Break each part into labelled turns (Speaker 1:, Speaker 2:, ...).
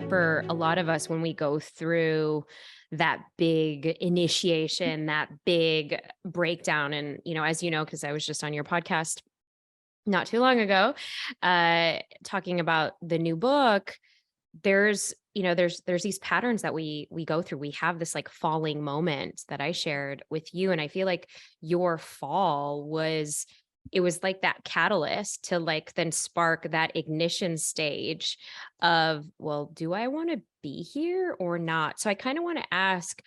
Speaker 1: for a lot of us when we go through that big initiation, that big breakdown. And, as you know, because I was just on your podcast not too long ago, talking about the new book, there's these patterns that we go through. We have this like falling moment that I shared with you. And I feel like your fall was it was like that catalyst to like then spark that ignition stage of, well, do I want to be here or not? So I kind of want to ask,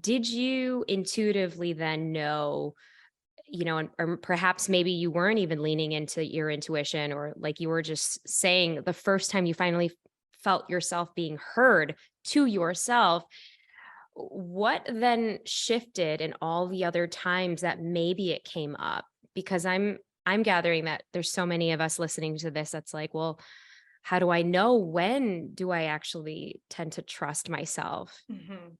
Speaker 1: did you intuitively then know, and or perhaps maybe you weren't even leaning into your intuition, or like you were just saying the first time you finally felt yourself being heard to yourself, what then shifted in all the other times that maybe it came up? Because I'm gathering that there's so many of us listening to this that's like, well, how do I know, when do I actually tend to trust myself?
Speaker 2: Mhm.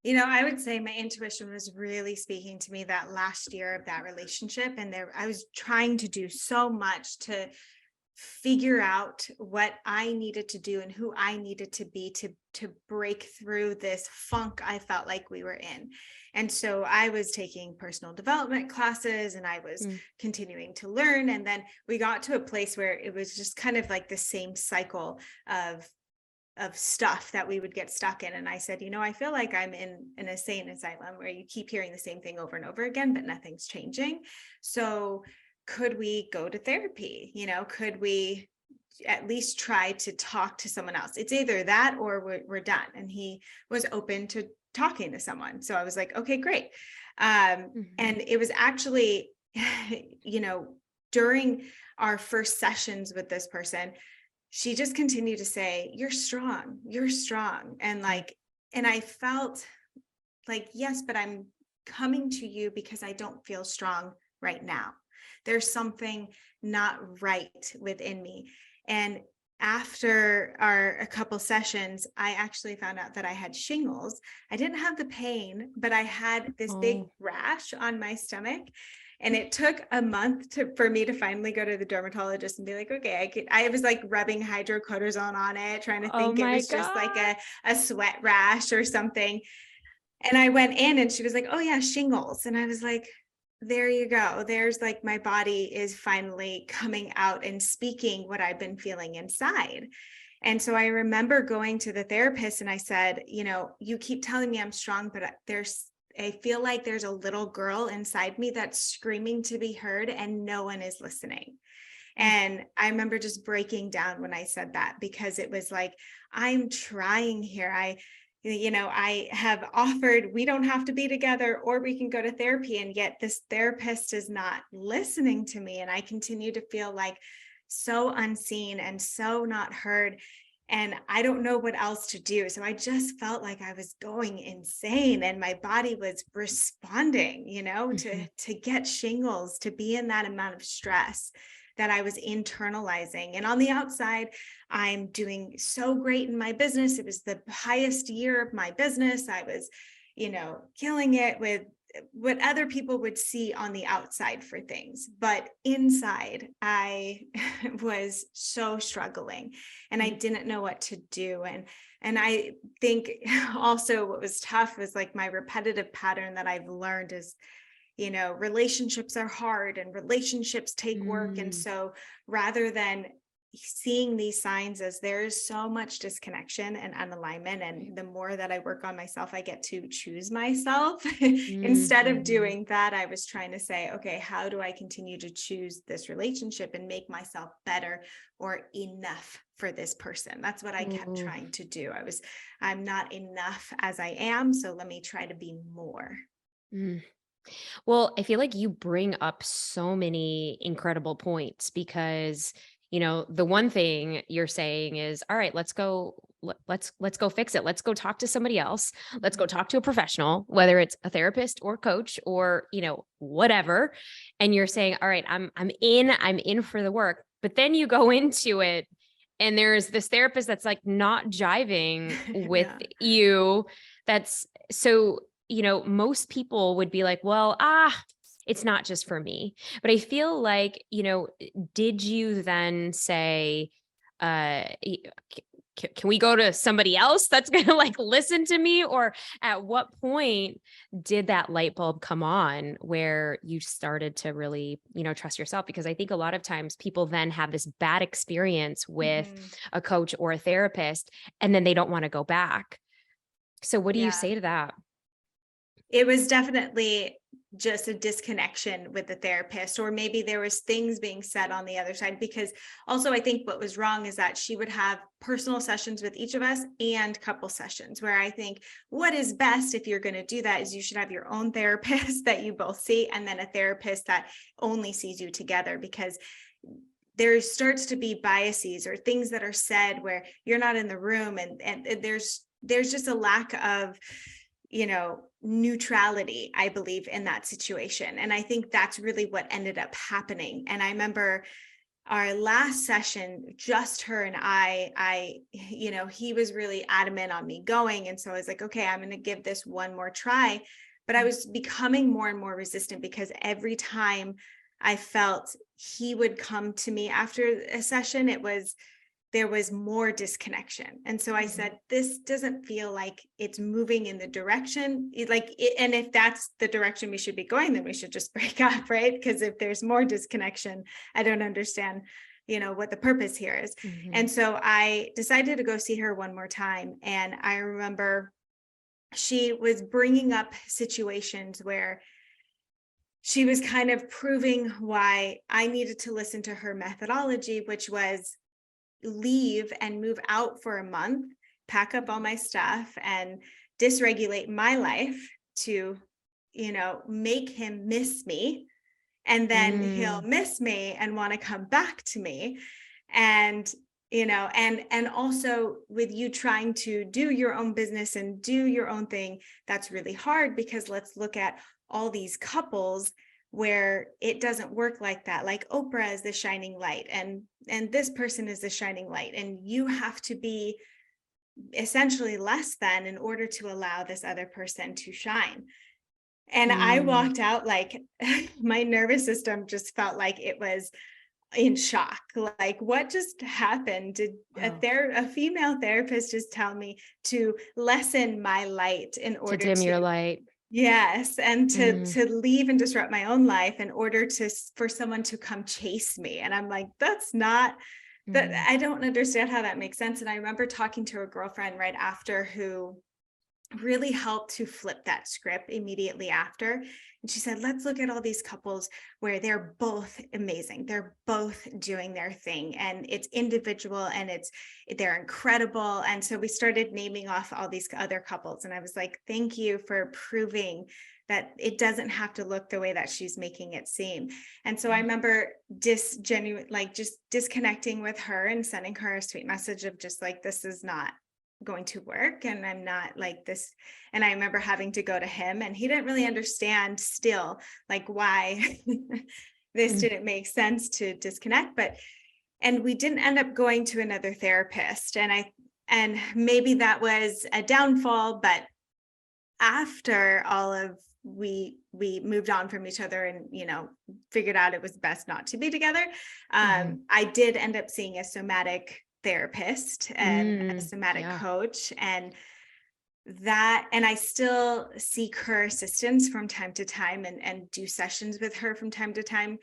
Speaker 2: I would say my intuition was really speaking to me that last year of that relationship. And I was trying to do so much to figure out what I needed to do and who I needed to be to break through this funk I felt like we were in. And so I was taking personal development classes and I was
Speaker 1: Mm.
Speaker 2: continuing to learn. And then we got to a place where it was just kind of like the same cycle of stuff that we would get stuck in. And I said, I feel like I'm in an insane asylum where you keep hearing the same thing over and over again, but nothing's changing. So could we go to therapy? Could we at least try to talk to someone else? It's either that or we're done. And he was open to talking to someone. So I was like, okay, great.
Speaker 1: Mhm.
Speaker 2: And it was actually, during our first sessions with this person, she just continued to say, you're strong, you're strong. And I felt like, yes, but I'm coming to you because I don't feel strong right now. There's something not right within me. And after a couple sessions, I actually found out that I had shingles. I didn't have the pain, but I had this big
Speaker 1: Oh.
Speaker 2: rash on my stomach. And it took a month for me to finally go to the dermatologist and be like, okay, I was like rubbing hydrocortisone on it, trying to
Speaker 1: Oh
Speaker 2: think it
Speaker 1: my
Speaker 2: was just like
Speaker 1: god.
Speaker 2: a sweat rash or something. And I went in and she was like, oh yeah, shingles. And I was like, there you go. There's like my body is finally coming out and speaking what I've been feeling inside. And so I remember going to the therapist and I said, you keep telling me I'm strong, but I feel like there's a little girl inside me that's screaming to be heard and no one is listening.
Speaker 1: Mm.
Speaker 2: And I remember just breaking down when I said that, because it was like, I'm trying here. I have offered, we don't have to be together or we can go to therapy. And yet this therapist is not listening to me. And I continue to feel like so unseen and so not heard. And I don't know what else to do. So I just felt like I was going insane and my body was responding,
Speaker 1: Mhm.
Speaker 2: to get shingles, to be in that amount of stress that I was internalizing. And on the outside, I'm doing so great in my business. It was the highest year of my business. I was, killing it with what other people would see on the outside for things. But inside, I was so struggling and I
Speaker 1: Mm.
Speaker 2: didn't know what to do. And I think also what was tough was like my repetitive pattern that I've learned is, relationships are hard and relationships take work. And
Speaker 1: Mm.
Speaker 2: so rather than seeing these signs as there is so much disconnection and unalignment, and the more that I work on myself, I get to choose myself. Instead of
Speaker 1: Mhm.
Speaker 2: doing that, I was trying to say, okay, how do I continue to choose this relationship and make myself better or enough for this person? That's what I kept
Speaker 1: Ooh.
Speaker 2: trying to do. I'm not enough as I am, so let me try to be more.
Speaker 1: Mm. Well, I feel like you bring up so many incredible points because, the one thing you're saying is, all right, let's go fix it. Let's go talk to somebody else. Let's go
Speaker 2: Mhm.
Speaker 1: talk to a professional, whether it's a therapist or coach or, whatever. And you're saying, all right, I'm in for the work. But then you go into it and there's this therapist that's like not jiving with
Speaker 2: Yeah.
Speaker 1: you. That's so most people would be like, well, it's not just for me. But I feel like, did you then say, uh, y- can we go to somebody else that's going to like listen to me? Or at what point did that light bulb come on where you started to really, trust yourself? Because I think a lot of times people then have this bad experience with
Speaker 2: Mhm.
Speaker 1: a coach or a therapist, and then they don't want to go back. So what do you
Speaker 2: Yeah.
Speaker 1: say to that?
Speaker 2: It was definitely just a disconnection with the therapist, or maybe there was things being said on the other side, because also I think what was wrong is that she would have personal sessions with each of us and couple sessions, where I think what is best if you're going to do that is you should have your own therapist that you both see, and then a therapist that only sees you together, because there starts to be biases or things that are said where you're not in the room, and there's just a lack of neutrality, I believe, in that situation. And I think that's really what ended up happening. And I remember our last session, just her and he was really adamant on me going. And so I was like, okay, I'm going to give this one more try. But I was becoming more and more resistant, because every time I felt he would come to me after a session, there was more disconnection. And so I said, this doesn't feel like it's moving in the direction, and if that's the direction we should be going, then we should just break up, right? Because if there's more disconnection, I don't understand, what the purpose here is.
Speaker 1: Mhm.
Speaker 2: And so I decided to go see her one more time. And I remember she was bringing up situations where she was kind of proving why I needed to listen to her methodology, which was leave and move out for a month, pack up all my stuff and dysregulate my life to, make him miss me. And then he'll miss me and want to come back to me. And, and also with you trying to do your own business and do your own thing, that's really hard, because let's look at all these couples where it doesn't work like that. Like Oprah is the shining light, and this person is the shining light, and you have to be essentially less than in order to allow this other person to shine. And I walked out like my nervous system just felt like it was in shock. Like, what just happened? Did
Speaker 1: Wow.
Speaker 2: a female therapist just tell me to lessen my light in
Speaker 1: To
Speaker 2: order
Speaker 1: dim your
Speaker 2: to,
Speaker 1: light.
Speaker 2: yes, and to leave and disrupt my own life in order for someone to come chase me? And I'm like, that's not that. I don't understand how that makes sense. And I remember talking to a girlfriend right after who really helped to flip that script immediately after. And she said, let's look at all these couples where they're both amazing. They're both doing their thing, and it's individual, and they're incredible. And so we started naming off all these other couples. And I was like, thank you for proving that it doesn't have to look the way that she's making it seem. And so I remember just disconnecting with her and sending her a sweet message of just like, this is not going to work, and I'm not like this. And I remember having to go to him, and he didn't really understand still like why this didn't make sense to disconnect. And we didn't end up going to another therapist, and maybe that was a downfall. But after all of we moved on from each other and figured out it was best not to be together, I did end up seeing a somatic therapist and a somatic coach, and I still seek her assistance from time to time, and do sessions with her from time to time.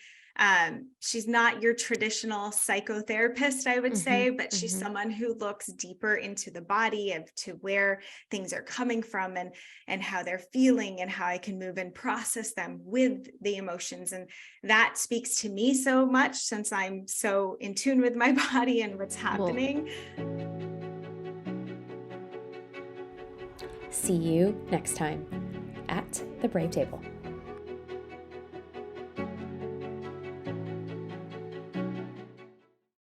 Speaker 2: She's not your traditional psychotherapist, I would say, but she's someone who looks deeper into the body to where things are coming from, and how they're feeling, and how I can move and process them with the emotions. And that speaks to me so much, since I'm so in tune with my body and what's happening.
Speaker 1: See you next time at the Brave Table.